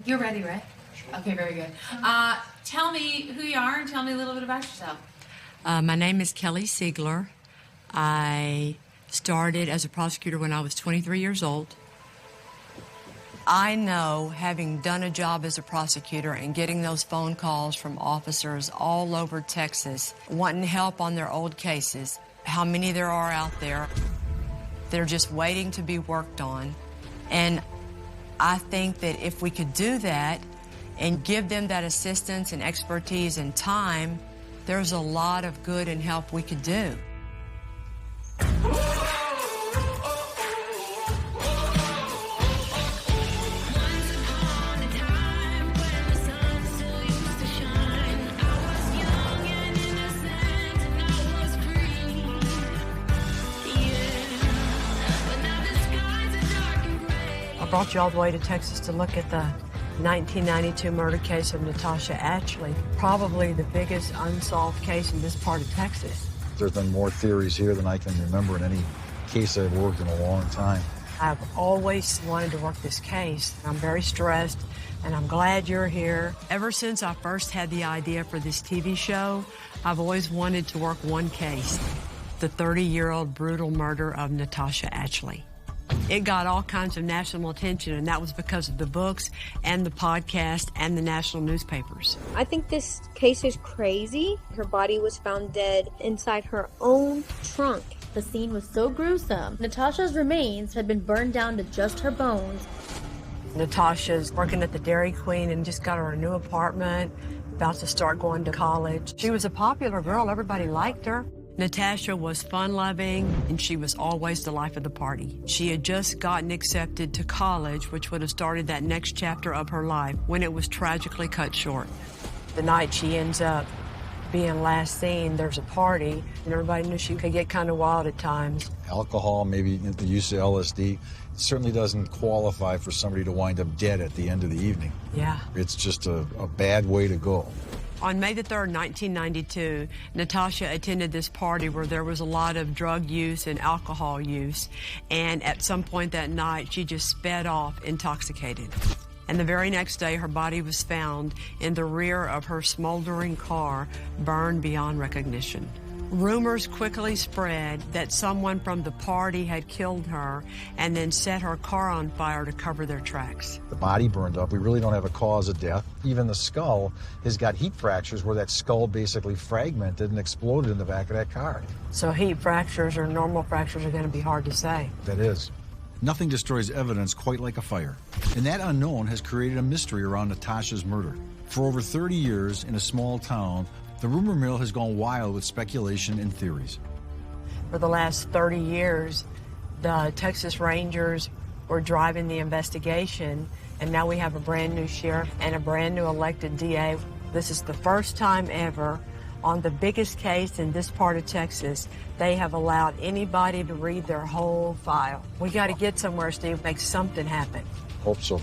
You're ready, right? Sure. Okay, very good. Tell me who you are and tell me a little bit about yourself. My name is Kelly Siegler. I started as a prosecutor when I was 23 years old. I know, having done a job as a prosecutor and getting those phone calls from officers all over Texas wanting help on their old cases, how many there are out there. They're just waiting to be worked on. And I think that if we could do that and give them that assistance and expertise and time, there's a lot of good and help we could do. I brought you all the way to Texas to look at the 1992 murder case of Natasha Atchley, probably the biggest unsolved case in this part of Texas. There's been more theories here than I can remember in any case I've worked in a long time. I've always wanted to work this case. I'm very stressed, and I'm glad you're here. Ever since I first had the idea for this TV show, I've always wanted to work one case, the 30-year-old brutal murder of Natasha Atchley. It got all kinds of national attention, and that was because of the books and the podcast and the national newspapers. I think this case is crazy. Her body was found dead inside her own trunk. The scene was so gruesome. Natasha's remains had been burned down to just her bones. Natasha's working at the Dairy Queen and just got her a new apartment, about to start going to college. She was a popular girl. Everybody liked her. Natasha was fun-loving, and she was always the life of the party. She had just gotten accepted to college, which would have started that next chapter of her life, when it was tragically cut short. The night she ends up being last seen, there's a party, and everybody knew she could get kind of wild at times. Alcohol, maybe the use of LSD, certainly doesn't qualify for somebody to wind up dead at the end of the evening. Yeah. It's just a bad way to go. On May the 3rd, 1992, Natasha attended this party where there was a lot of drug use and alcohol use, and at some point that night, she just sped off intoxicated. And the very next day, her body was found in the rear of her smoldering car, burned beyond recognition. Rumors quickly spread that someone from the party had killed her and then set her car on fire to cover their tracks. The body burned up. We really don't have a cause of death. Even the skull has got heat fractures where that skull basically fragmented and exploded in the back of that car. So heat fractures or normal fractures are going to be hard to say. That is. Nothing destroys evidence quite like a fire. And that unknown has created a mystery around Natasha's murder. For over 30 years in a small town, the rumor mill has gone wild with speculation and theories. For the last 30 years, the Texas Rangers were driving the investigation, and now we have a brand new sheriff and a brand new elected DA. This is the first time ever on the biggest case in this part of Texas, they have allowed anybody to read their whole file. We got to get somewhere, Steve, make something happen. Hope so.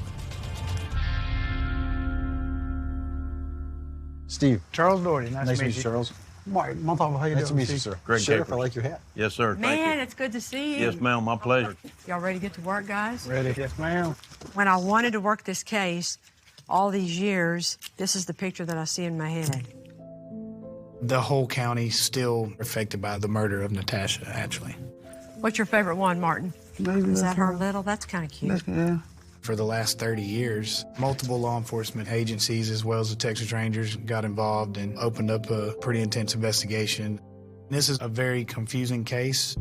Steve. Charles Doherty. Nice to meet you, Charles. Mark Montalvo, how you nice doing? Nice to meet you, sir. Greg Sheriff, Capers. I like your hat. Yes, sir. Thank Man, you. it's good to see you. Yes, ma'am. My pleasure. Y'all ready to get to work, guys? Ready. Yes, ma'am. When I wanted to work this case all these years, this is the picture that I see in my head. The whole county's still affected by the murder of Natasha Atchley. What's your favorite one, Martin? Maybe is that her little? That's kind of cute. Yeah. For the last 30 years, multiple law enforcement agencies as well as the Texas Rangers got involved and opened up a pretty intense investigation. This is a very confusing case,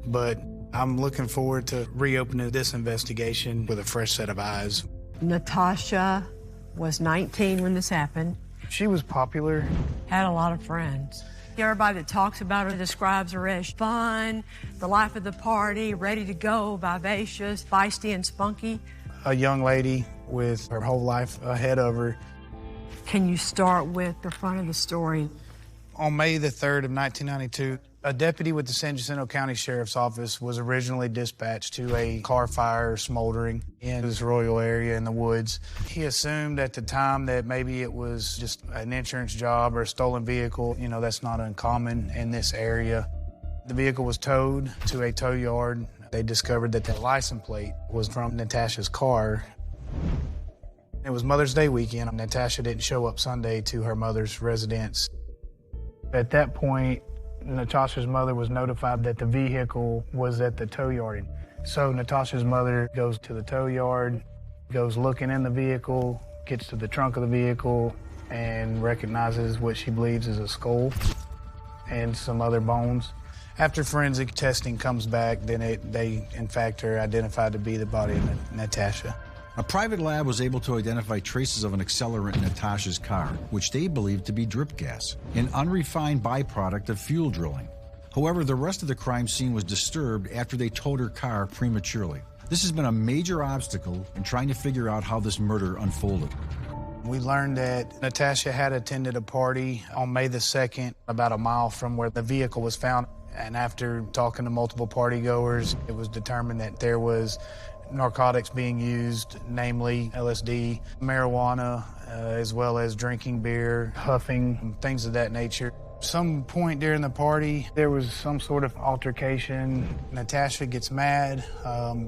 but I'm looking forward to reopening this investigation with a fresh set of eyes. Natasha was 19 when this happened. She was popular. Had a lot of friends. Everybody that talks about her describes her as fun, the life of the party, ready to go, vivacious, feisty, and spunky. A young lady with her whole life ahead of her. Can you start with the front of the story? On May the 3rd of 1992, a deputy with the San Jacinto County Sheriff's Office was originally dispatched to a car fire smoldering in this Royal area in the woods. He assumed at the time that maybe it was just an insurance job or a stolen vehicle. You know, that's not uncommon in this area. The vehicle was towed to a tow yard. They discovered that the license plate was from Natasha's car. It was Mother's Day weekend. Natasha didn't show up Sunday to her mother's residence. At that point, Natasha's mother was notified that the vehicle was at the tow yard. So Natasha's mother goes to the tow yard, goes looking in the vehicle, gets to the trunk of the vehicle, and recognizes what she believes is a skull and some other bones. After forensic testing comes back, then they in fact are identified to be the body of Natasha. A private lab was able to identify traces of an accelerant in Natasha's car, which they believed to be drip gas, an unrefined byproduct of fuel drilling. However, the rest of the crime scene was disturbed after they towed her car prematurely. This has been a major obstacle in trying to figure out how this murder unfolded. We learned that Natasha had attended a party on May the 2nd, about a mile from where the vehicle was found. And after talking to multiple partygoers, it was determined that there was narcotics being used, namely LSD, marijuana, as well as drinking beer, huffing, things of that nature. Some point during the party, there was some sort of altercation. Natasha gets mad.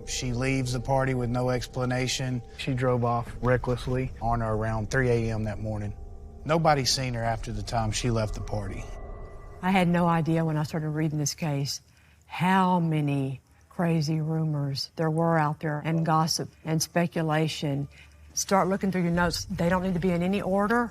She leaves the party with no explanation. She drove off recklessly on or around 3 a.m. that morning. Nobody's seen her after the time she left the party. I had no idea when I started reading this case how many crazy rumors there were out there, and gossip and speculation. Start looking through your notes. They don't need to be in any order,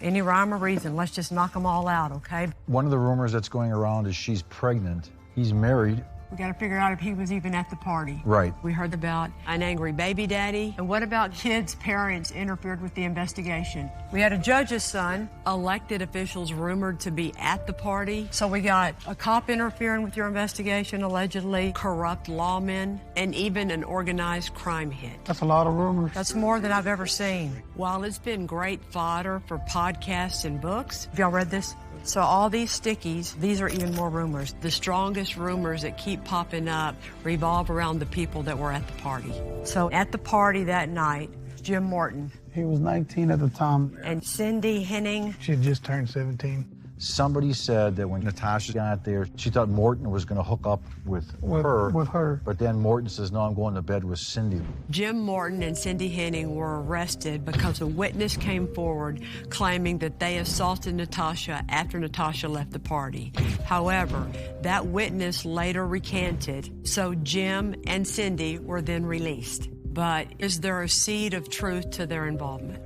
any rhyme or reason. Let's just knock them all out, okay? One of the rumors that's going around is she's pregnant. He's married. We got to figure out if he was even at the party. Right. We heard about an angry baby daddy. And what about kids' parents interfered with the investigation? We had a judge's son, elected officials rumored to be at the party. So we got a cop interfering with your investigation, allegedly, corrupt lawmen, and even an organized crime hit. That's a lot of rumors. That's more than I've ever seen. While it's been great fodder for podcasts and books, have y'all read this? So all these stickies, these are even more rumors. The strongest rumors that keep popping up revolve around the people that were at the party. So at the party that night, Jim Morton. He was 19 at the time. And Cindy Henning. She had just turned 17. Somebody said that when Natasha got there, she thought Morton was going to hook up with her. But then Morton says, no, I'm going to bed with Cindy. Jim Morton and Cindy Henning were arrested because a witness came forward claiming that they assaulted Natasha after Natasha left the party. However, that witness later recanted, so Jim and Cindy were then released. But is there a seed of truth to their involvement?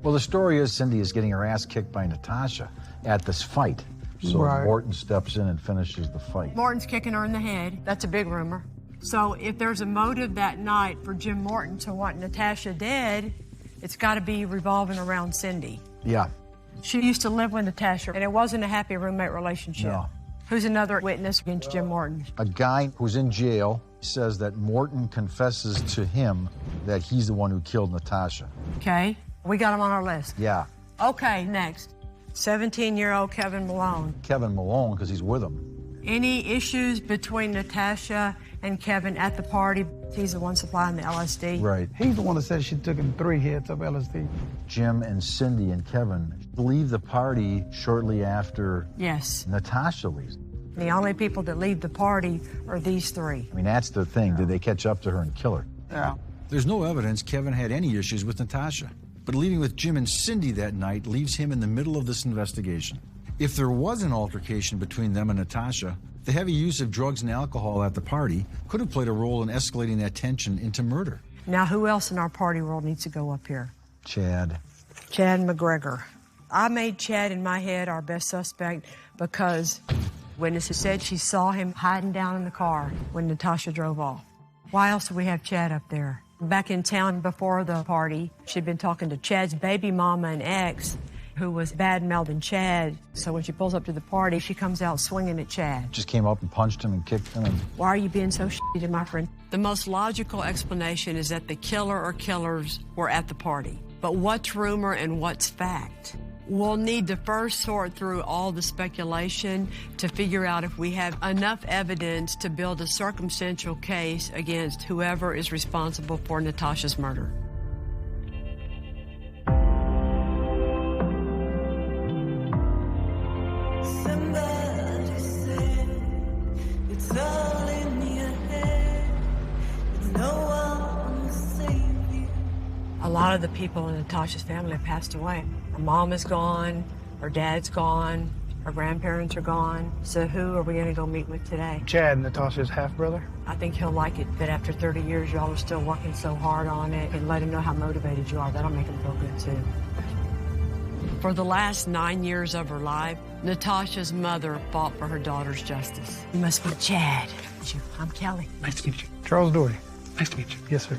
Well, the story is Cindy is getting her ass kicked by Natasha at this fight. So Right. Morton steps in and finishes the fight. Morton's kicking her in the head. That's a big rumor. So if there's a motive that night for Jim Morton to want Natasha dead, it's got to be revolving around Cindy. Yeah. She used to live with Natasha, and it wasn't a happy roommate relationship. No. Who's another witness against Jim Morton? A guy who's in jail says that Morton confesses to him that he's the one who killed Natasha. Okay, we got him on our list. Yeah. Okay, next. 17-year-old Kevin Malone. Kevin Malone, because he's with him. Any issues between Natasha and Kevin at the party? He's the one supplying the LSD. Right. He's the one that said she took him 3 hits of LSD. Jim and Cindy and Kevin leave the party shortly after Yes. Natasha leaves. The only people that leave the party are these three. I mean, that's the thing. Did they catch up to her and kill her? Yeah. There's no evidence Kevin had any issues with Natasha, but leaving with Jim and Cindy that night leaves him in the middle of this investigation. If there was an altercation between them and Natasha, the heavy use of drugs and alcohol at the party could have played a role in escalating that tension into murder. Now, who else in our party world needs to go up here? Chad. Chad McGregor. I made Chad in my head our best suspect because witnesses said she saw him hiding down in the car when Natasha drove off. Why else do we have Chad up there? Back in town before the party, she'd been talking to Chad's baby mama and ex, who was bad-mouthing Chad. So when she pulls up to the party, she comes out swinging at Chad. Just came up and punched him and kicked him. And Why are you being so shitty to my friend? The most logical explanation is that the killer or killers were at the party. But what's rumor and what's fact? We'll need to first sort through all the speculation to figure out if we have enough evidence to build a circumstantial case against whoever is responsible for Natasha's murder. Somebody said it's all in your head. It's no one will save you. A lot of the people in Natasha's family have passed away. Her mom is gone, her dad's gone, her grandparents are gone. So who are we going to go meet with today? Chad, Natasha's half-brother. I think he'll like it that after 30 years, y'all are still working so hard on it, and let him know how motivated you are. That'll make him feel good, too. For the last 9 years of her life, Natasha's mother fought for her daughter's justice. You must be Chad. I'm Kelly. Nice to meet you. Charles Doherty. Nice to meet you. Yes, sir.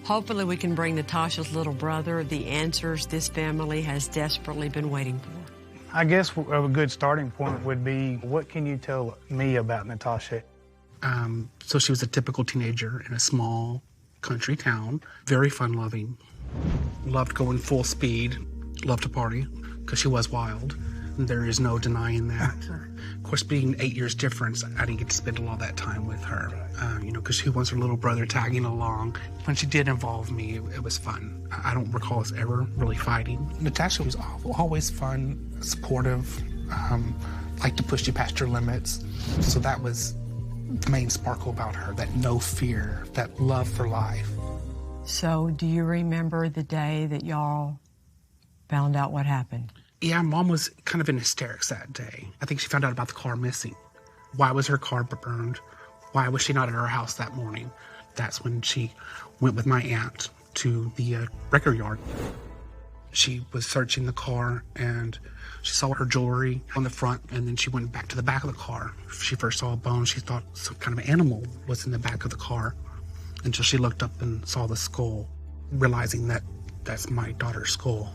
Hopefully we can bring Natasha's little brother the answers this family has desperately been waiting for. I guess a good starting point would be, what can you tell me about Natasha? So she was a typical teenager in a small country town, very fun-loving, loved going full speed, loved to party, because she was wild. There is no denying that. Of course, being 8 years difference, I didn't get to spend a lot of that time with her, because she was her little brother tagging along. When she did involve me, it was fun. I don't recall us ever really fighting. Natasha was always fun, supportive, liked to push you past your limits. So that was the main sparkle about her, that no fear, that love for life. So do you remember the day that y'all found out what happened? Yeah, Mom was kind of in hysterics that day. I think she found out about the car missing. Why was her car burned? Why was she not at her house that morning? That's when she went with my aunt to the record yard. She was searching the car and she saw her jewelry on the front, and then she went back to the back of the car. She first saw a bone. She thought some kind of animal was in the back of the car until she looked up and saw the skull, realizing that that's my daughter's skull.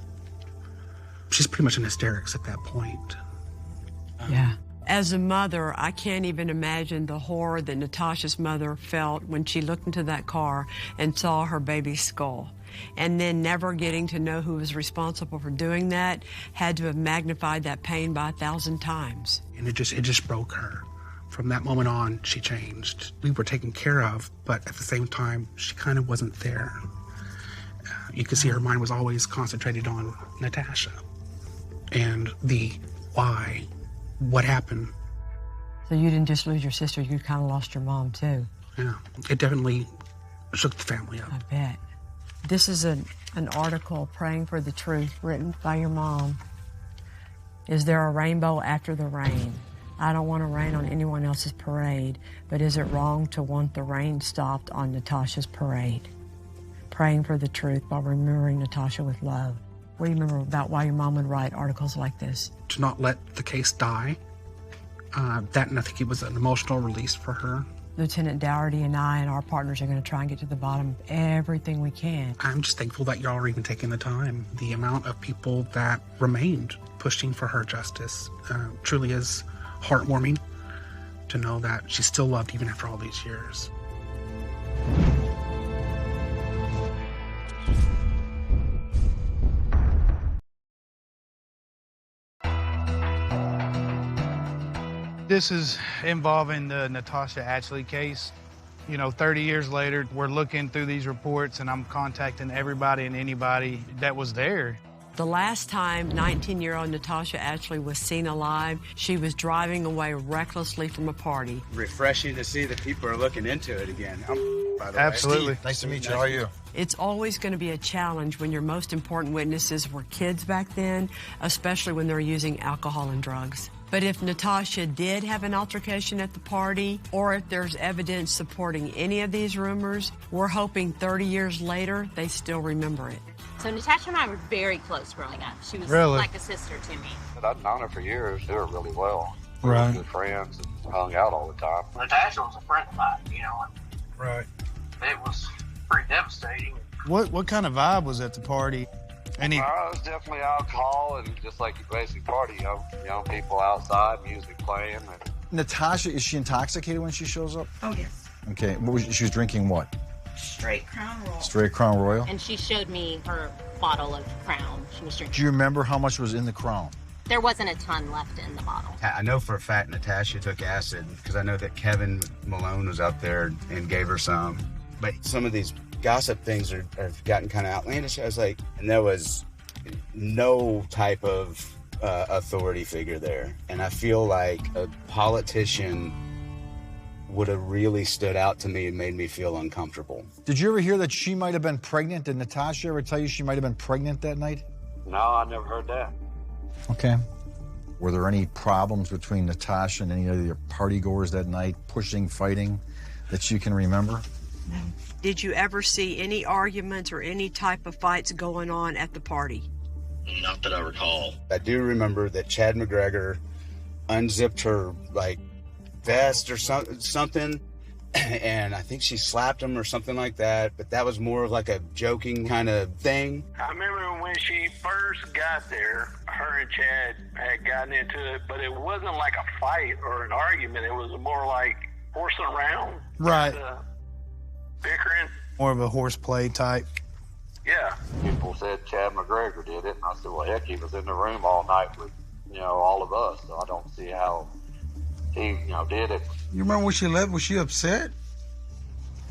She's pretty much in hysterics at that point. Yeah. As a mother, I can't even imagine the horror that Natasha's mother felt when she looked into that car and saw her baby's skull. And then never getting to know who was responsible for doing that had to have magnified that pain by 1,000 times. And it just broke her. From that moment on, she changed. We were taken care of, but at the same time, she kind of wasn't there. You could see her mind was always concentrated on Natasha and the why, what happened. So you didn't just lose your sister, you kind of lost your mom too. Yeah, it definitely shook the family up. I bet. This is an article, Praying for the Truth, written by your mom. Is there a rainbow after the rain? I don't want to rain on anyone else's parade, but is it wrong to want the rain stopped on Natasha's parade? Praying for the truth while remembering Natasha with love. What do you remember about why your mom would write articles like this? To not let the case die. That, and I think it was an emotional release for her. Lieutenant Dougherty and I and our partners are going to try and get to the bottom of everything we can. I'm just thankful that y'all are even taking the time. The amount of people that remained pushing for her justice truly is heartwarming to know that she's still loved even after all these years. This is involving the Natasha Ashley case. 30 years later, we're looking through these reports and I'm contacting everybody and anybody that was there. The last time 19-year-old Natasha Ashley was seen alive, she was driving away recklessly from a party. Refreshing to see that people are looking into it again. By the Absolutely. way. Nice to meet you. How are you? It's always going to be a challenge when your most important witnesses were kids back then, especially when they're using alcohol and drugs. But if Natasha did have an altercation at the party, or if there's evidence supporting any of these rumors, we're hoping 30 years later, they still remember it. So Natasha and I were very close growing up. She was Really? like a sister to me. I'd known her for years. Knew her really well. We Right. were good friends and hung out all the time. Natasha was a friend of mine, Right. and it was pretty devastating. What kind of vibe was at the party? It was definitely alcohol and just like your basic party, young people outside, music playing. And Natasha, is she intoxicated when she shows up? Oh, yes. Okay, she was drinking what? Straight Crown Royal. Straight Crown Royal? And she showed me her bottle of Crown. She was Do drinking. you remember how much was in the Crown? There wasn't a ton left in the bottle. I know for a fact Natasha took acid because I know that Kevin Malone was out there and gave her some. But some of these gossip things have gotten kind of outlandish. I was like, and there was no type of authority figure there. And I feel like a politician would have really stood out to me and made me feel uncomfortable. Did you ever hear that she might have been pregnant? Did Natasha ever tell you she might have been pregnant that night? No, I never heard that. Okay. Were there any problems between Natasha and any of your party goers that night, pushing, fighting, that you can remember? No. Did you ever see any arguments or any type of fights going on at the party? Not that I recall. I do remember that Chad McGregor unzipped her, like, vest or something, and I think she slapped him or something like that, but that was more of like a joking kind of thing. I remember when she first got there, her and Chad had gotten into it, but it wasn't like a fight or an argument. It was more like horsing around. Right. Bickering. More of a horseplay type. Yeah. People said Chad McGregor did it, and I said, well, heck, he was in the room all night with, all of us, so I don't see how he, did it. You remember when she left? Was she upset?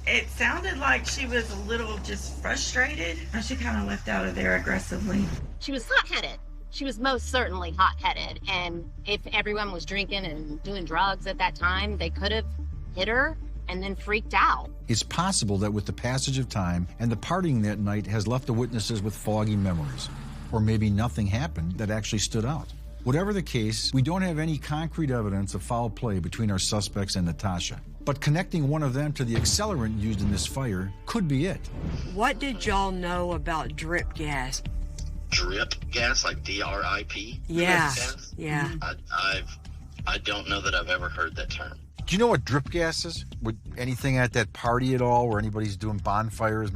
It sounded like she was a little just frustrated. She kind of left out of there aggressively. She was hot-headed. She was most certainly hot-headed. And if everyone was drinking and doing drugs at that time, they could have hit her and then freaked out. It's possible that with the passage of time and the partying that night has left the witnesses with foggy memories. Or maybe nothing happened that actually stood out. Whatever the case, we don't have any concrete evidence of foul play between our suspects and Natasha. But connecting one of them to the accelerant used in this fire could be it. What did y'all know about drip gas? Drip gas, like D-R-I-P? Yeah, yeah. I don't know that I've ever heard that term. Do you know what drip gas is? Would anything at that party at all where anybody's doing bonfires,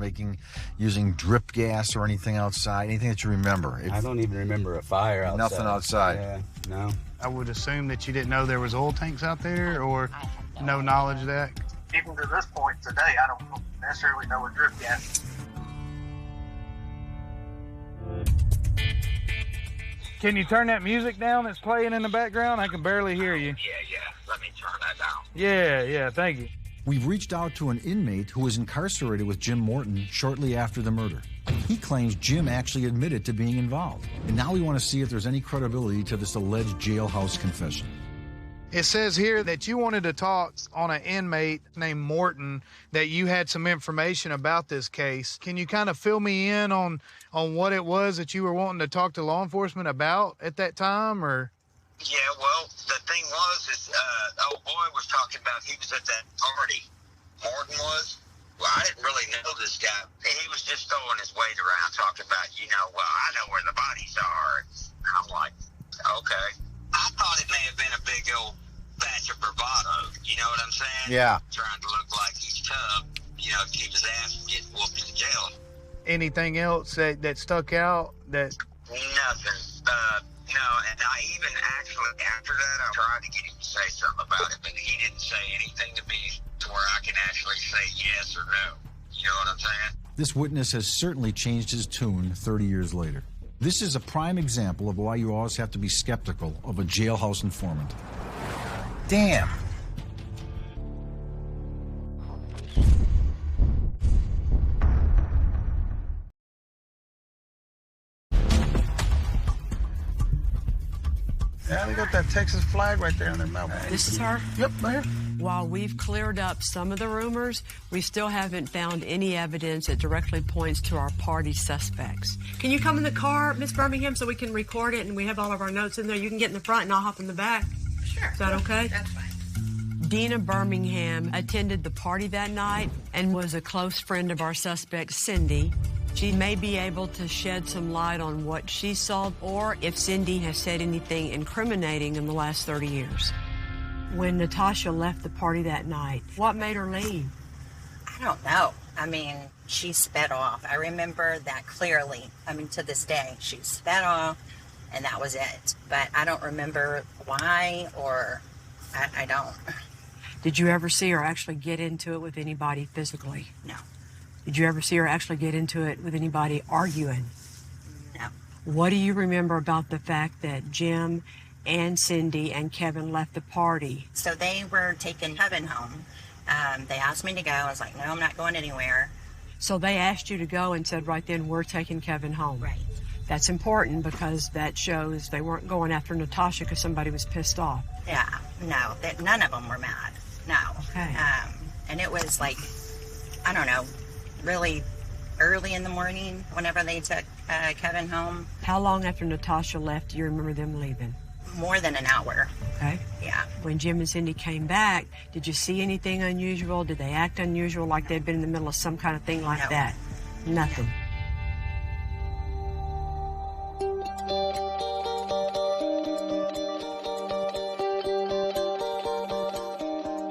using drip gas or anything outside? Anything that you remember? I don't even remember a fire outside. Nothing outside. Yeah, no. I would assume that you didn't know there was oil tanks out there, or no knowledge of that. Even to this point today, I don't necessarily know what drip gas is. Can you turn that music down that's playing in the background? I can barely hear you. Yeah. Let me turn that down. Yeah, thank you. We've reached out to an inmate who was incarcerated with Jim Morton shortly after the murder. He claims Jim actually admitted to being involved. And now we want to see if there's any credibility to this alleged jailhouse confession. It says here that you wanted to talk on an inmate named Morton, that you had some information about this case. Can you kind of fill me in on what it was that you were wanting to talk to law enforcement about at that time, or? Yeah, well, the thing was, old boy was talking about he was at that party. Morton was. Well, I didn't really know this guy. He was just throwing his weight around, talking about, well, I know where the bodies are. And I'm like, okay. I thought it may have been a big old batch of bravado. You know what I'm saying? Yeah. Trying to look like he's tough, to keep his ass from getting whooped in jail. Anything else that stuck out? Nothing. No, and I even actually, after that, I tried to get him to say something about it, but he didn't say anything to me to where I can actually say yes or no. You know what I'm saying? This witness has certainly changed his tune 30 years later. This is a prime example of why you always have to be skeptical of a jailhouse informant. Damn. Yeah, they got that Texas flag right there on their mouth. This is her? Yep, there. While we've cleared up some of the rumors, we still haven't found any evidence that directly points to our party suspects. Can you come in the car, Miss Birmingham, so we can record it and we have all of our notes in there? You can get in the front and I'll hop in the back. Sure. Is that okay? That's fine. Dina Birmingham attended the party that night and was a close friend of our suspect, Cindy. She may be able to shed some light on what she saw or if Cindy has said anything incriminating in the last 30 years. When Natasha left the party that night, what made her leave? I don't know. She sped off. I remember that clearly. To this day, she sped off and that was it. But I don't remember why, or I don't. Did you ever see her actually get into it with anybody physically? No. Did you ever see her actually get into it with anybody arguing? No. What do you remember about the fact that Jim and Cindy and Kevin left the party? So they were taking Kevin home. They asked me to go. I was like, no, I'm not going anywhere. So they asked you to go and said, right then, we're taking Kevin home. Right. That's important because that shows they weren't going after Natasha because somebody was pissed off. Yeah, no, none of them were mad. No. Okay. Okay. And it was like, I don't know, really early in the morning whenever they took Kevin home. How long after Natasha left do you remember them leaving? More than an hour. Okay. Yeah. When Jim and Cindy came back, did you see anything unusual? Did they act unusual, like they'd been in the middle of some kind of thing like that? Nothing.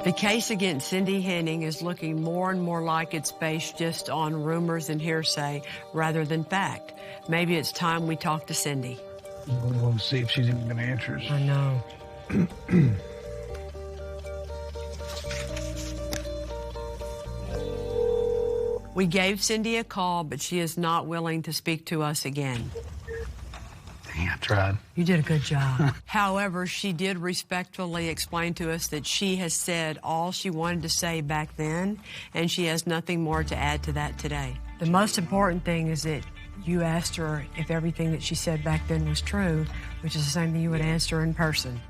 The case against Cindy Henning is looking more and more like it's based just on rumors and hearsay rather than fact. Maybe it's time we talk to Cindy. We'll see if she's even going to answer us. I know. We gave Cindy a call, but she is not willing to speak to us again. Dang, I tried. You did a good job. However, she did respectfully explain to us that she has said all she wanted to say back then, and she has nothing more to add to that today. The most important thing is that you asked her if everything that she said back then was true, which is the same thing you would ask her in person.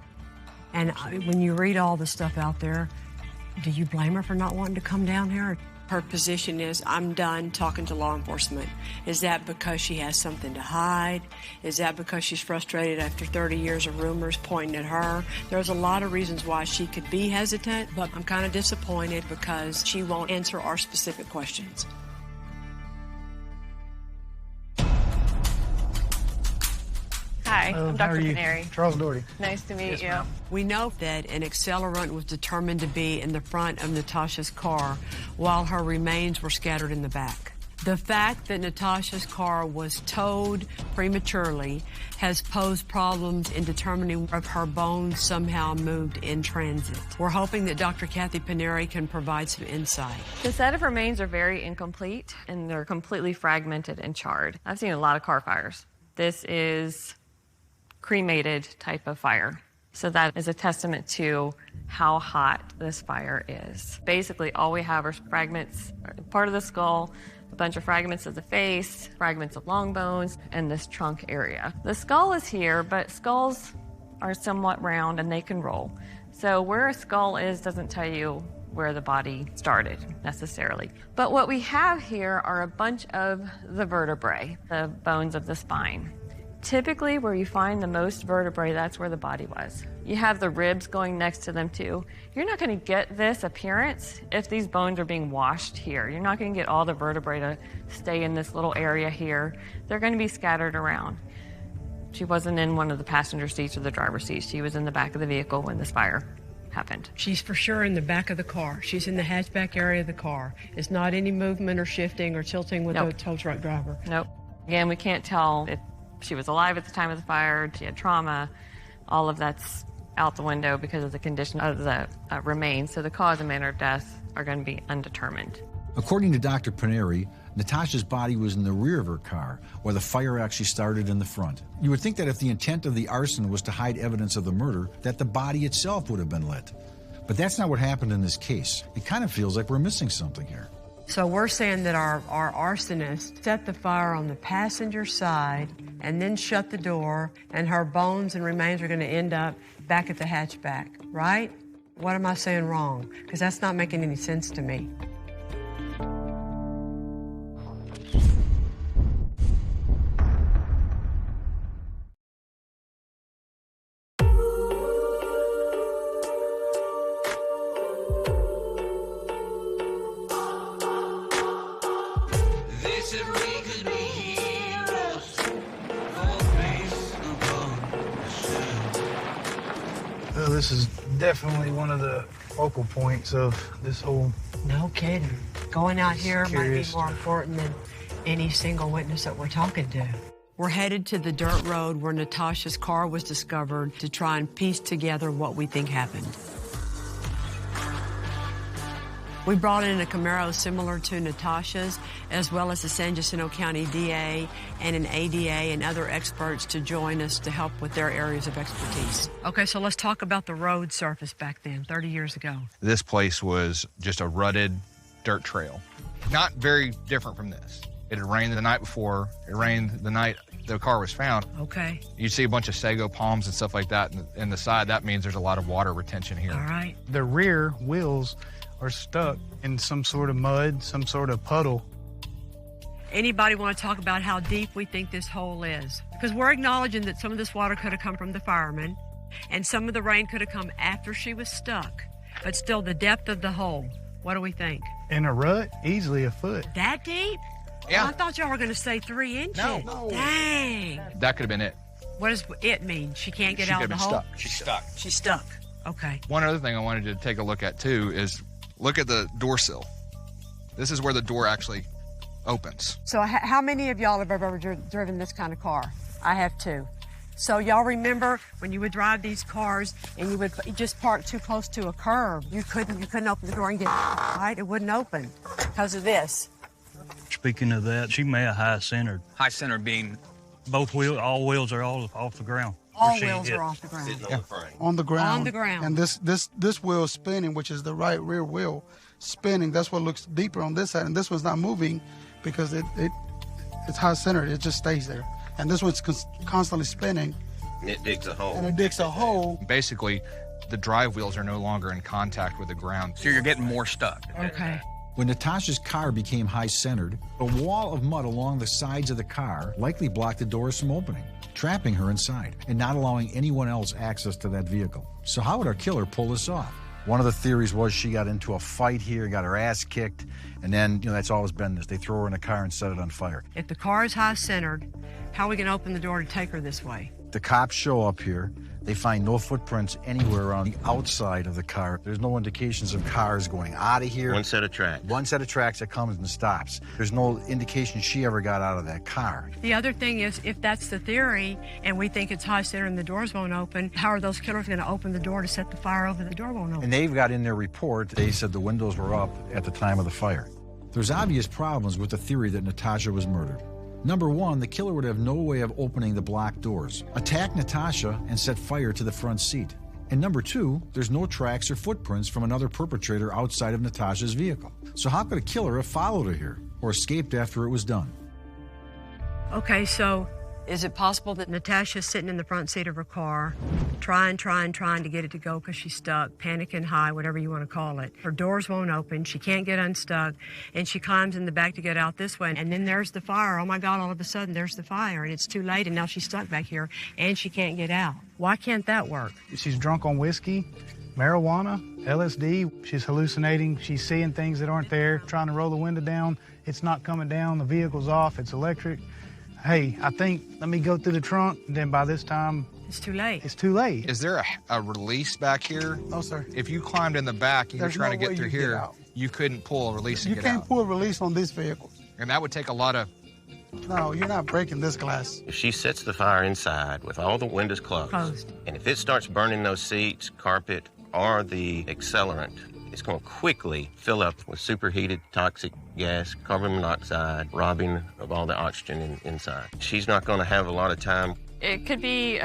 And when you read all the stuff out there, do you blame her for not wanting to come down here? Her position is, I'm done talking to law enforcement. Is that because she has something to hide? Is that because she's frustrated after 30 years of rumors pointing at her? There's a lot of reasons why she could be hesitant, but I'm kind of disappointed because she won't answer our specific questions. Hi, I'm Dr. Canary. Charles Doherty. Nice to meet you. We know that an accelerant was determined to be in the front of Natasha's car while her remains were scattered in the back. The fact that Natasha's car was towed prematurely has posed problems in determining if her bones somehow moved in transit. We're hoping that Dr. Kathy Paneri can provide some insight. The set of remains are very incomplete, and they're completely fragmented and charred. I've seen a lot of car fires. This is cremated type of fire. So that is a testament to how hot this fire is. Basically, all we have are fragments, part of the skull, a bunch of fragments of the face, fragments of long bones, and this trunk area. The skull is here, but skulls are somewhat round and they can roll. So where a skull is doesn't tell you where the body started necessarily. But what we have here are a bunch of the vertebrae, the bones of the spine. Typically, where you find the most vertebrae, that's where the body was. You have the ribs going next to them too. You're not going to get this appearance if these bones are being washed here. You're not going to get all the vertebrae to stay in this little area here. They're going to be scattered around. She wasn't in one of the passenger seats or the driver's seat. She was in the back of the vehicle when this fire happened. She's for sure in the back of the car. She's in the hatchback area of the car. It's not any movement or shifting or tilting with the tow truck driver. Nope. Again, we can't tell if she was alive at the time of the fire, she had trauma. All of that's out the window because of the condition of the remains. So the cause and manner of death are going to be undetermined. According to Dr. Paneri, Natasha's body was in the rear of her car, where the fire actually started in the front. You would think that if the intent of the arson was to hide evidence of the murder, that the body itself would have been lit. But that's not what happened in this case. It kind of feels like we're missing something here. So we're saying that our arsonist set the fire on the passenger side and then shut the door, and her bones and remains are going to end up back at the hatchback, right? What am I saying wrong? Because that's not making any sense to me. This is definitely one of the focal points of this whole... No kidding. Going out here might be more stuff. important than any single witness that we're talking to. We're headed to the dirt road where Natasha's car was discovered to try and piece together what we think happened. We brought in a Camaro similar to Natasha's, as well as the San Jacinto County DA and an ADA and other experts to join us to help with their areas of expertise. Okay, so let's talk about the road surface back then, 30 years ago. This place was just a rutted dirt trail. Not very different from this. It had rained the night before. It rained the night the car was found. Okay. You see a bunch of sago palms and stuff like that in the side. That means there's a lot of water retention here. All right. The rear wheels or stuck in some sort of mud, some sort of puddle. Anybody want to talk about how deep we think this hole is? Because we're acknowledging that some of this water could have come from the firemen, and some of the rain could have come after she was stuck. But still, the depth of the hole, what do we think? In a rut, easily a foot. That deep? Yeah. Oh, I thought y'all were going to say 3 inches. No. Dang. That could have been it. What does it mean? She can't get out of the hole? She's stuck. She's stuck. Okay. One other thing I wanted to take a look at too is look at the door sill. This is where the door actually opens. So how many of y'all have ever driven this kind of car? I have 2. So y'all remember when you would drive these cars and you would just park too close to a curb, you couldn't open the door and get out, right? It wouldn't open because of this. Speaking of that, she may have high-centered. High-centered being? All wheels are all off the ground. All wheels are off the ground. On the ground. On the ground. And this wheel is spinning, which is the right rear wheel spinning. That's what looks deeper on this side. And this one's not moving because it's high-centered. It just stays there. And this one's constantly spinning. It digs a hole. And it digs a hole. Basically, the drive wheels are no longer in contact with the ground. So you're getting more stuck. Okay. When Natasha's car became high-centered, a wall of mud along the sides of the car likely blocked the doors from opening, trapping her inside and not allowing anyone else access to that vehicle. So how would our killer pull this off? One of the theories was she got into a fight here, got her ass kicked, and then, that's always been this. They throw her in a car and set it on fire. If the car is high-centered, how are we going to open the door to take her this way? The cops show up here. They find no footprints anywhere around the outside of the car. There's no indications of cars going out of here. One set of tracks. One set of tracks that comes and stops. There's no indication she ever got out of that car. The other thing is, if that's the theory, and we think it's high-centered and the doors won't open, how are those killers going to open the door to set the fire over? The door won't open. And they've got in their report, they said the windows were up at the time of the fire. There's obvious problems with the theory that Natasha was murdered. Number one, the killer would have no way of opening the block doors, attack Natasha, and set fire to the front seat. And number two, there's no tracks or footprints from another perpetrator outside of Natasha's vehicle. So how could a killer have followed her here or escaped after it was done? Okay, so is it possible that Natasha's sitting in the front seat of her car, trying to get it to go because she's stuck, panicking high, whatever you want to call it. Her doors won't open, she can't get unstuck, and she climbs in the back to get out this way, and then there's the fire. Oh my God, all of a sudden there's the fire, and it's too late, and now she's stuck back here, and she can't get out. Why can't that work? She's drunk on whiskey, marijuana, LSD. She's hallucinating. She's seeing things that aren't there, trying to roll the window down. It's not coming down. The vehicle's off. It's electric. Hey, I think, let me go through the trunk. And then by this time, it's too late. It's too late. Is there a release back here? No, sir. If you climbed in the back and you're trying to get through here, you couldn't pull a release and You get out. can't pull a release on this vehicle. And that would take a lot of... No, you're not breaking this glass. If she sets the fire inside with all the windows closed, and if it starts burning those seats, carpet, or the accelerant, it's going to quickly fill up with superheated toxic gas, carbon monoxide, robbing of all the oxygen inside. She's not going to have a lot of time. It could be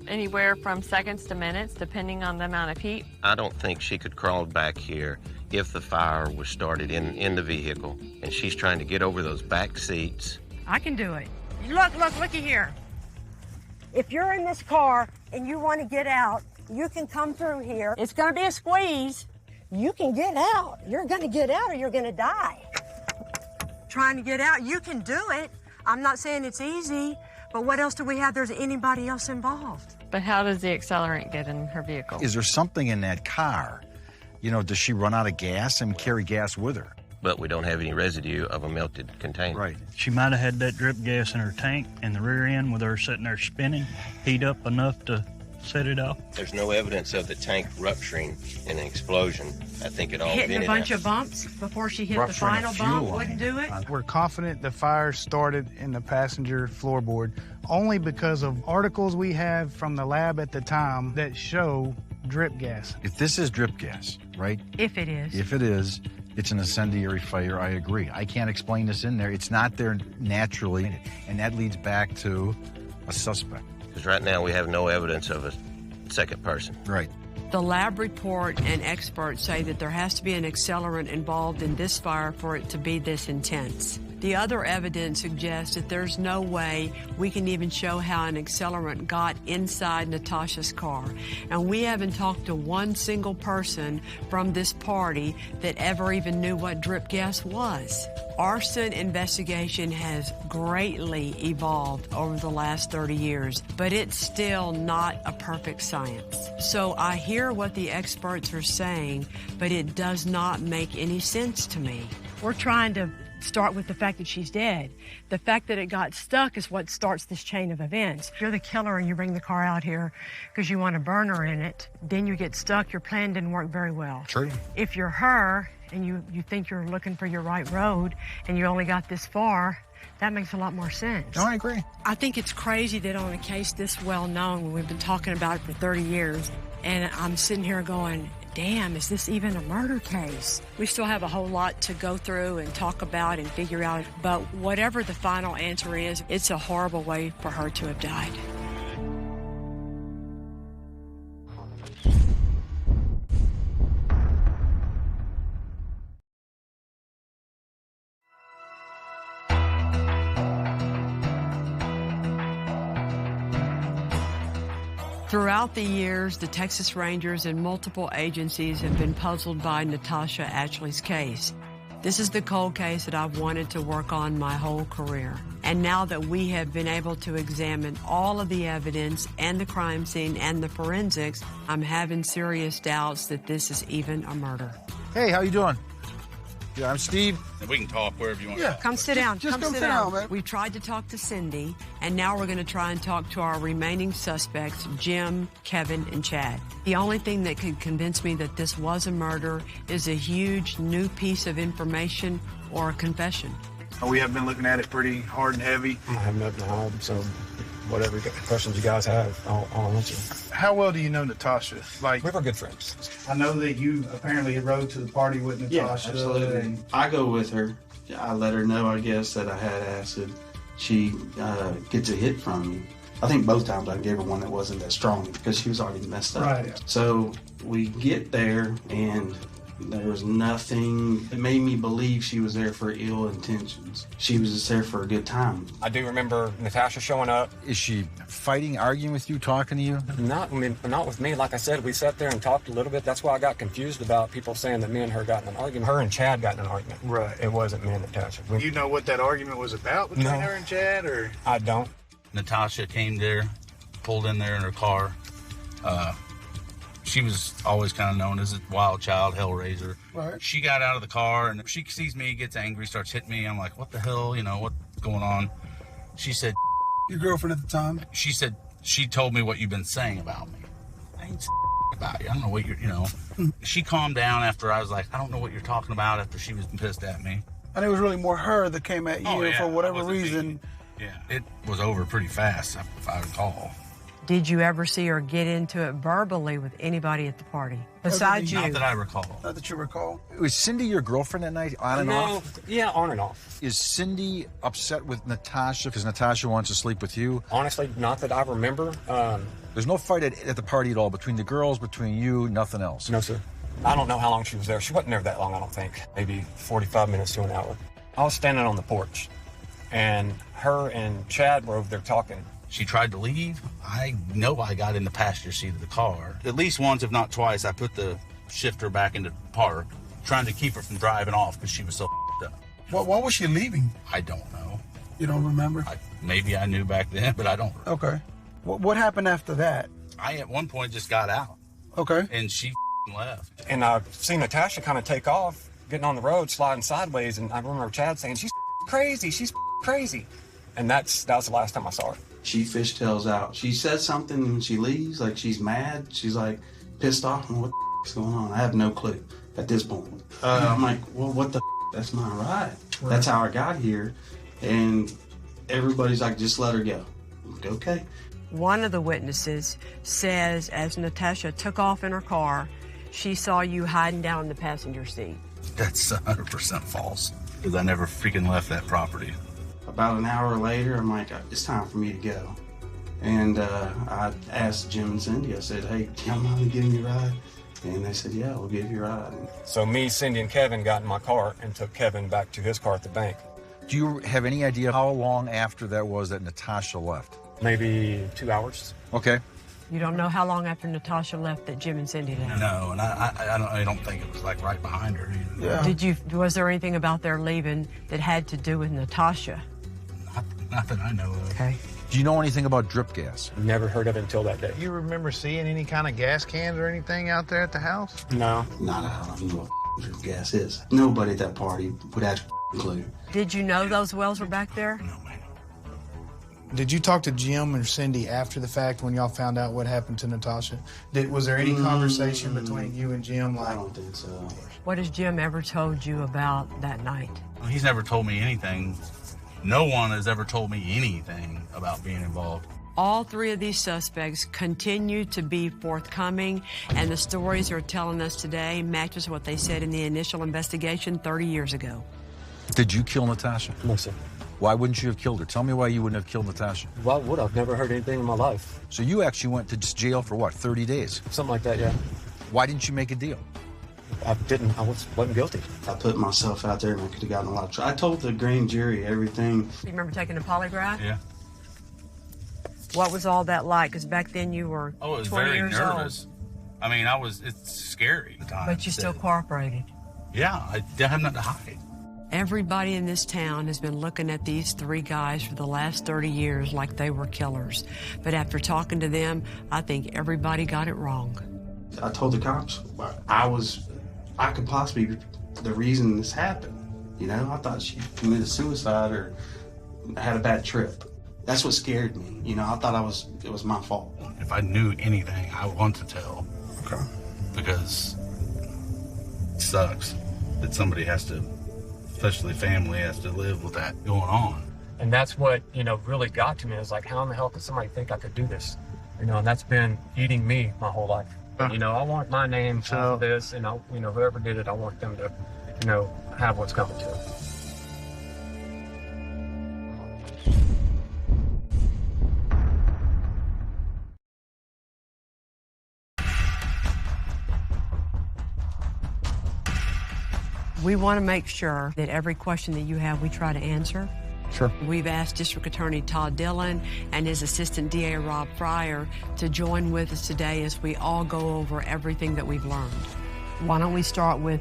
anywhere from seconds to minutes, depending on the amount of heat. I don't think she could crawl back here if the fire was started in the vehicle, and she's trying to get over those back seats. I can do it. Looky here. If you're in this car and you want to get out, you can come through here. It's going to be a squeeze. You can get out. You're going to get out or you're going to die. Trying to get out, you can do it. I'm not saying it's easy, but what else do we have? There's anybody else involved. But how does the accelerant get in her vehicle? Is there something in that car? Does she run out of gas and carry gas with her? But we don't have any residue of a melted container. Right. She might have had that drip gas in her tank in the rear end with her sitting there spinning, heat up enough to set it off. There's no evidence of the tank rupturing in an explosion. I think it all Hitting a bunch of bumps before she hit the final bump wouldn't do it? We're confident the fire started in the passenger floorboard only because of articles we have from the lab at the time that show drip gas. If this is drip gas, right? If it is. If it is, it's an incendiary fire, I agree. I can't explain this in there. It's not there naturally, and that leads back to a suspect. Because right now we have no evidence of a second person. Right. The lab report and experts say that there has to be an accelerant involved in this fire for it to be this intense. The other evidence suggests that there's no way we can even show how an accelerant got inside Natasha's car. And we haven't talked to one single person from this party that ever even knew what drip gas was. Arson investigation has greatly evolved over the last 30 years, but it's still not a perfect science. So I hear what the experts are saying, but it does not make any sense to me. We're trying to start with the fact that she's dead. The fact that it got stuck is what starts this chain of events. If you're the killer and you bring the car out here because you want to burn her in it, then you get stuck, your plan didn't work very well. True. If you're her and you think you're looking for your right road and you only got this far, that makes a lot more sense. No, I agree. I think it's crazy that on a case this well known, we've been talking about it for 30 years, and I'm sitting here going, damn, is this even a murder case? We still have a whole lot to go through and talk about and figure out, but whatever the final answer is, it's a horrible way for her to have died. Throughout the years, the Texas Rangers and multiple agencies have been puzzled by Natasha Ashley's case. This is the cold case that I've wanted to work on my whole career. And now that we have been able to examine all of the evidence and the crime scene and the forensics, I'm having serious doubts that this is even a murder. Hey, how you doing? Yeah, I'm Steve. We can talk wherever you want. Yeah. Come sit down. Just come sit down, man. We tried to talk to Cindy, and now we're going to try and talk to our remaining suspects, Jim, Kevin, and Chad. The only thing that could convince me that this was a murder is a huge new piece of information or a confession. We have been looking at it pretty hard and heavy. I have nothing to hide, so whatever questions you guys have, I'll answer. How well do you know Natasha? Like, we were good friends. I know that you apparently rode to the party with Natasha. Yeah, absolutely. I go with her. I let her know, I guess, that I had acid. She gets a hit from me. I think both times I gave her one that wasn't that strong because she was already messed up. Right. So we get there, and there was nothing that made me believe she was there for ill intentions. She was just there for a good time. I do remember Natasha showing up. Is she fighting, arguing with you, talking to you? Not with me. Like I said, we sat there and talked a little bit. That's why I got confused about people saying that me and her got in an argument. Her and Chad got in an argument. Right. It wasn't me and Natasha. You know what that argument was about between her and Chad, or? I don't. Natasha came there, pulled in there in her car. She was always kind of known as a wild child, hellraiser. Right. She got out of the car, and she sees me, gets angry, starts hitting me. I'm like, what the hell? You know, what's going on? She said, Your girlfriend at the time? She said, she told me what you've been saying about me. I ain't about you. I don't know what you're, She calmed down after I was like, I don't know what you're talking about, after she was pissed at me. And it was really more her that came at you for whatever reason. Yeah, it was over pretty fast, if I recall. Did you ever see her get into it verbally with anybody at the party besides you? Not that I recall. Not that you recall. Was Cindy your girlfriend that night, on and off? Yeah, on and off. Is Cindy upset with Natasha because Natasha wants to sleep with you? Honestly, not that I remember. There's no fight at the party at all between the girls, between you, nothing else? No, sir. I don't know how long she was there. She wasn't there that long, I don't think. Maybe 45 minutes to an hour. I was standing on the porch, and her and Chad were over there talking. She tried to leave. I know I got in the passenger seat of the car. At least once, if not twice, I put the shifter back into park, trying to keep her from driving off because she was so up. Why was she leaving? I don't know. You don't remember? Maybe I knew back then, but I don't. Okay. What happened after that? I, at one point, just got out. Okay. And she left. And I've seen Natasha kind of take off, getting on the road, sliding sideways, and I remember Chad saying, she's crazy, she's crazy. And that was the last time I saw her. She fishtails out. She says something and she leaves, like she's mad. She's like pissed off, and what the is going on? I have no clue at this point. I'm like, well, what the that's not right. That's how I got here. And everybody's like, just let her go. I'm like, okay. One of the witnesses says as Natasha took off in her car, she saw you hiding down in the passenger seat. That's 100% false, because I never freaking left that property. About an hour later, I'm like, it's time for me to go. And I asked Jim and Cindy, I said, hey, do y'all mind giving me a ride? And they said, yeah, we'll give you a ride. So me, Cindy, and Kevin got in my car and took Kevin back to his car at the bank. Do you have any idea how long after that was that Natasha left? Maybe 2 hours. Okay. You don't know how long after Natasha left that Jim and Cindy left? No, and I don't think it was like right behind her. Was there anything about their leaving that had to do with Natasha? Not that I know of. Okay. Do you know anything about drip gas? Never heard of it until that day. You remember seeing any kind of gas cans or anything out there at the house? No. Not I don't even know what drip gas is. Nobody at that party would have a clue. Did you know those wells were back there? Did you talk to Jim or Cindy after the fact when y'all found out what happened to Natasha? Was there any conversation between you and Jim? I don't think so. What has Jim ever told you about that night? He's never told me anything. No one has ever told me anything about being involved. All three of these suspects continue to be forthcoming, and the stories they're telling us today matches what they said in the initial investigation 30 years ago. Did you kill Natasha? No, sir. Why wouldn't you have killed her? Tell me why you wouldn't have killed Natasha. Why would I? I've never heard anything in my life. So you actually went to jail for what, 30 days? Something like that, yeah. Why didn't you make a deal? I didn't. I wasn't guilty. I put myself out there and I could have gotten a lot of trouble. I told the grand jury everything. You remember taking a polygraph? Yeah. What was all that like? Because back then you were Oh, it was 20 very years nervous. old. I mean, it's scary at times. But you still cooperated. Yeah, I didn't have nothing to hide. Everybody in this town has been looking at these three guys for the last 30 years like they were killers. But after talking to them, I think everybody got it wrong. I told the cops I could possibly be the reason this happened. You know, I thought she committed suicide or had a bad trip. That's what scared me. You know, I thought it was my fault. If I knew anything, I want to tell. Okay. Because it sucks that somebody has to, especially family, has to live with that going on. And that's what, really got to me. Is like, how in the hell could somebody think I could do this? And that's been eating me my whole life. But, I want my name for this, and whoever did it, I want them to, have what's coming to them. We want to make sure that every question that you have, we try to answer. Sure. We've asked District Attorney Todd Dillon and his Assistant DA Rob Fryer to join with us today as we all go over everything that we've learned. Why don't we start with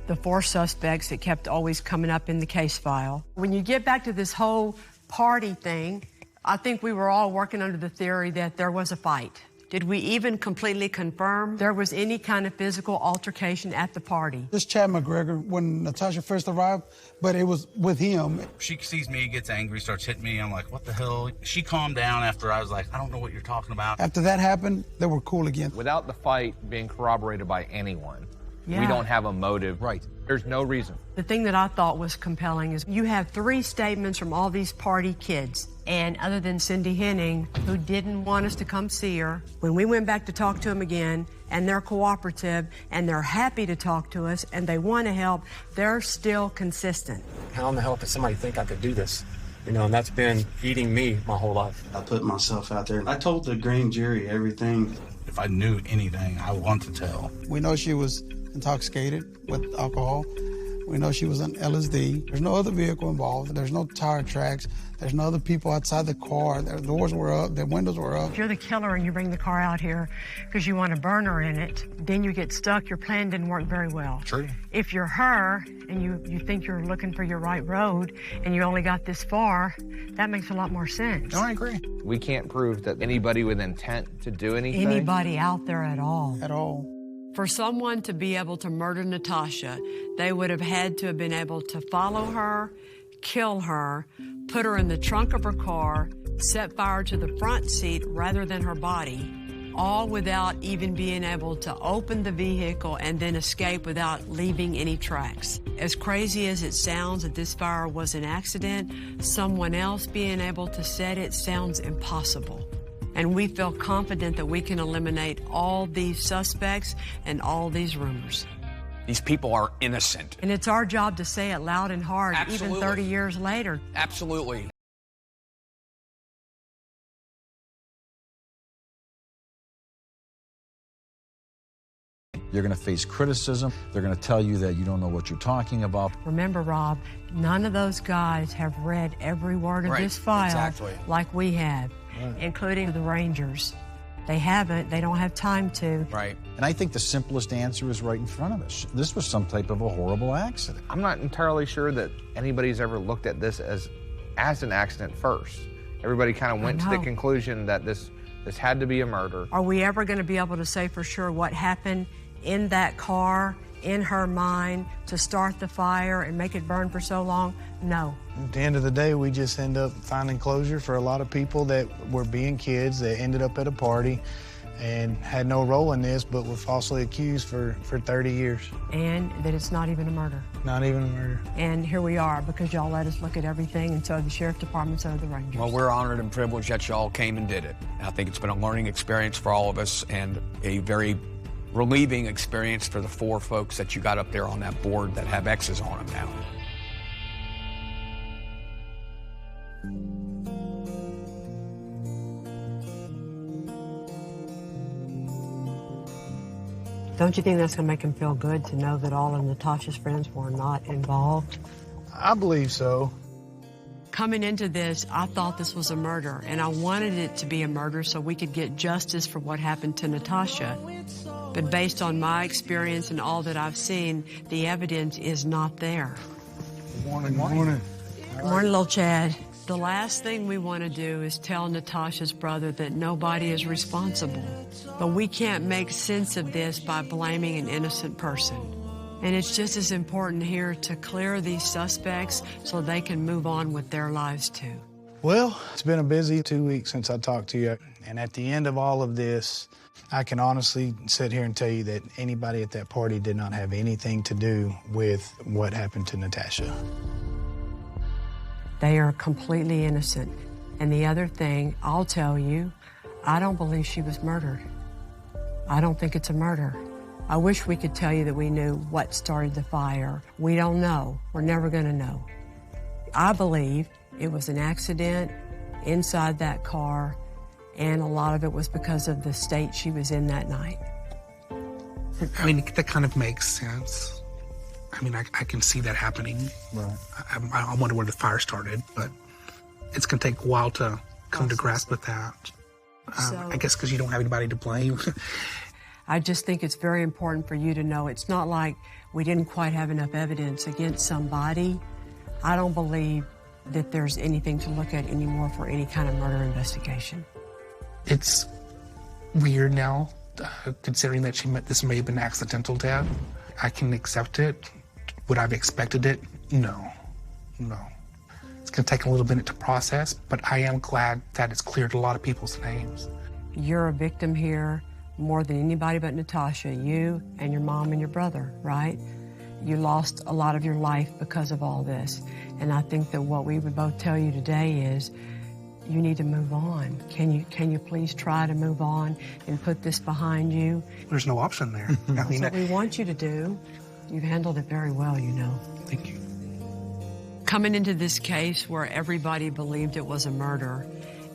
the four suspects that kept always coming up in the case file. When you get back to this whole party thing, I think we were all working under the theory that there was a fight. Did we even completely confirm there was any kind of physical altercation at the party? This Chad McGregor, when Natasha first arrived, but it was with him. She sees me, gets angry, starts hitting me. I'm like, what the hell? She calmed down after I was like, I don't know what you're talking about. After that happened, they were cool again. Without the fight being corroborated by anyone, Yeah. we don't have a motive. Right. There's no reason. The thing that I thought was compelling is you have three statements from all these party kids. And other than Cindy Henning, who didn't want us to come see her, when we went back to talk to them again, and they're cooperative, and they're happy to talk to us, and they want to help, they're still consistent. How in the hell could somebody think I could do this? And that's been eating me my whole life. I put myself out there. I told the grand jury everything. If I knew anything, I want to tell. We know she was intoxicated with alcohol. We know she was on LSD. There's no other vehicle involved. There's no tire tracks. There's no other people outside the car. Their doors were up. Their windows were up. If you're the killer and you bring the car out here because you want a burner in it, then you get stuck. Your plan didn't work very well. True. If you're her and you think you're looking for your right road and you only got this far, that makes a lot more sense. No, I agree. We can't prove that anybody with intent to do anything. Anybody out there at all. At all. For someone to be able to murder Natasha, they would have had to have been able to follow her, kill her, put her in the trunk of her car, set fire to the front seat rather than her body, all without even being able to open the vehicle and then escape without leaving any tracks. As crazy as it sounds that this fire was an accident, someone else being able to set it sounds impossible. And we feel confident that we can eliminate all these suspects and all these rumors. These people are innocent. And it's our job to say it loud and hard, Absolutely. even 30 years later. Absolutely. You're going to face criticism. They're going to tell you that you don't know what you're talking about. Remember, Rob, none of those guys have read every word of this file like we have, including the Rangers. They haven't. They don't have time to. Right. And I think the simplest answer is right in front of us. This was some type of a horrible accident. I'm not entirely sure that anybody's ever looked at this as an accident first. Everybody kind of went to the conclusion that this had to be a murder. Are we ever going to be able to say for sure what happened in that car, in her mind, to start the fire and make it burn for so long? No. At the end of the day, we just end up finding closure for a lot of people that were being kids that ended up at a party and had no role in this, but were falsely accused for 30 years. And that it's not even a murder. Not even a murder. And here we are because y'all let us look at everything, and so the Sheriff Department, so the Rangers. Well, we're honored and privileged that y'all came and did it. I think it's been a learning experience for all of us and a very relieving experience for the 4 folks that you got up there on that board that have X's on them now. Don't you think that's going to make him feel good to know that all of Natasha's friends were not involved? I believe so. Coming into this, I thought this was a murder, and I wanted it to be a murder so we could get justice for what happened to Natasha. But based on my experience and all that I've seen, the evidence is not there. Good morning. Good morning. Good morning, little Chad. The last thing we want to do is tell Natasha's brother that nobody is responsible. But we can't make sense of this by blaming an innocent person. And it's just as important here to clear these suspects so they can move on with their lives too. Well, it's been a busy 2 weeks since I talked to you. And at the end of all of this, I can honestly sit here and tell you that anybody at that party did not have anything to do with what happened to Natasha. They are completely innocent. And the other thing, I'll tell you, I don't believe she was murdered. I don't think it's a murder. I wish we could tell you that we knew what started the fire. We don't know. We're never going to know. I believe it was an accident inside that car, and a lot of it was because of the state she was in that night. I mean, that kind of makes sense. I mean, I can see that happening. Right. I wonder where the fire started, but it's going to take a while to come to grasp with that. I guess because you don't have anybody to blame. I just think it's very important for you to know it's not like we didn't quite have enough evidence against somebody. I don't believe that there's anything to look at anymore for any kind of murder investigation. It's weird now, considering that this may have been accidental death. I can accept it. Would I have expected it? No. It's going to take a little bit to process, but I am glad that it's cleared a lot of people's names. You're a victim here more than anybody but Natasha, you and your mom and your brother, right? You lost a lot of your life because of all this. And I think that what we would both tell you today is you need to move on. Can you please try to move on and put this behind you? There's no option there. I mean, That's what we want you to do. You've handled it very well, you know. Thank you. Coming into this case where everybody believed it was a murder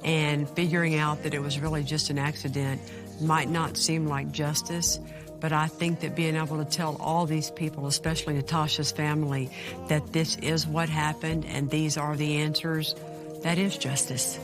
and figuring out that it was really just an accident might not seem like justice, but I think that being able to tell all these people, especially Natasha's family, that this is what happened and these are the answers, that is justice.